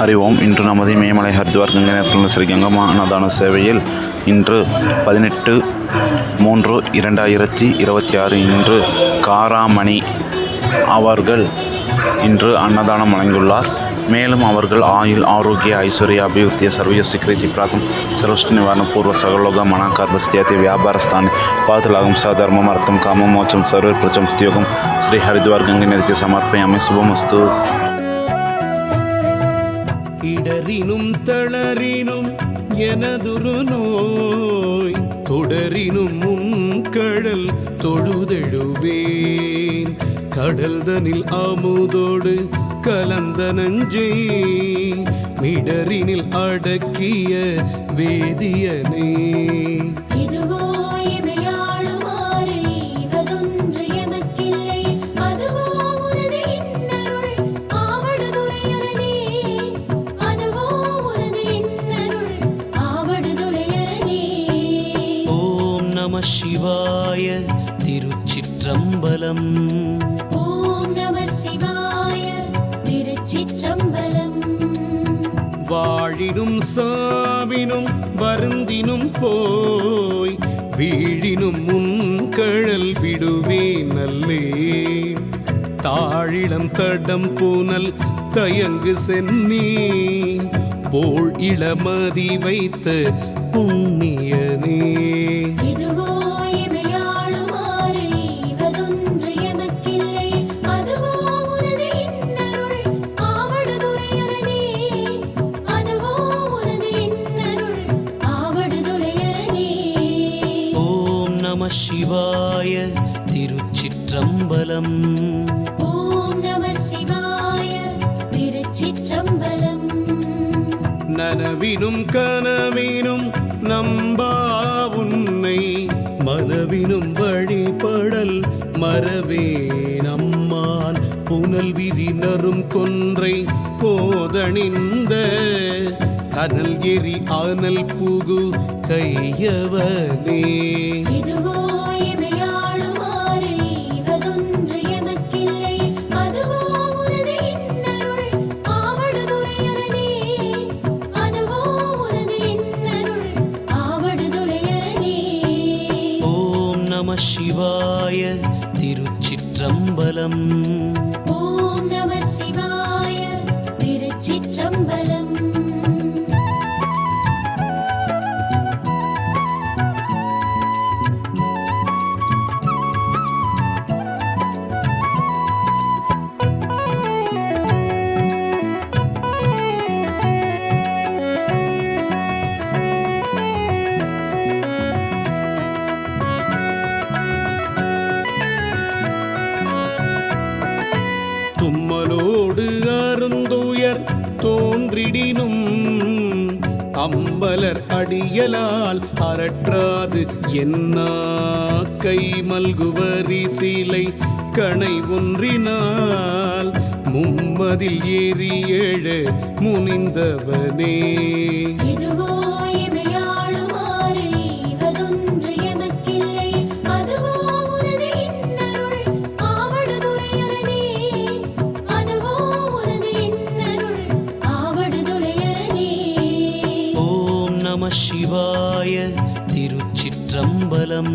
அறிவோம். இன்று நமது மேமலை ஹரித்வார் கங்கை நேரத்தில் ஸ்ரீ கங்கம்மா அன்னதான சேவையில் இன்று 18/3/2026 இன்று காராமணி அவர்கள் இன்று அன்னதானம் வழங்கியுள்ளார். மேலும் அவர்கள் ஆயுள் ஆரோக்கிய ஐஸ்வர்ய அபிவிருத்திய சர்வ ஸ்வீகிருதி பிரார்த்தம் सर्वोष्ट निवारण पूर्व सगलोग मनाकार बस्त्याति व्यापार स्थान पातलागम सधर्मम अर्थम कामम मोचम सर्व प्रचम स्तयोगम श्री हरिद्वार गंगे नदी के समर्पयामि शुभमस्तु. இடரினும் தளரினும் எனதுரு நோய் தொடரினும் முன்கடல் தொழுதெழுவேன் கடல்தனில் அமுதோடு கலந்த நஞ்சை மிடரினில் அடக்கிய வேதியனே. நம சிவாய திருச்சிற்றம்பலம். ஓம் நம சிவாய திருச்சிற்றம்பலம். வாழினும் சாவினும் வருந்தினும் போய் வீழினும் முன்கழல் விடுவேன் நல்லே தாழிளம் தடம் பூனல் தயங்கு சென்னி போல் இளமதி வைத்த புண்ணியனே. நம சிவாய திருச்சிற்றம்பலம். ஓம் நம சிவாய திருச்சிற்றம்பலம். நனவினும் கனவினும் நம்பா உன்னை மனவினும் வழிபடல் மறவே நம்மான் புனல் விரினரும் கொன்றை போதணிந்த கனல் எரி ஆனல் புகு கையவனே. ஓம் நம சிவாய திருச்சிற்றம்பலம். ஓம் நம சிவாய திருச்சிற்றம்பலம். தும்மலோடு அருந்துயர் தோன்றிடினும் அம்பலர் அடியலால் அரற்றாது என்னா கை மல்குவரி சீலை கணை ஒன்றினால் மும்மதில் ஏறி ஏழ முனிந்தவனே. நம சிவாய திருச்சிற்றம்பலம்.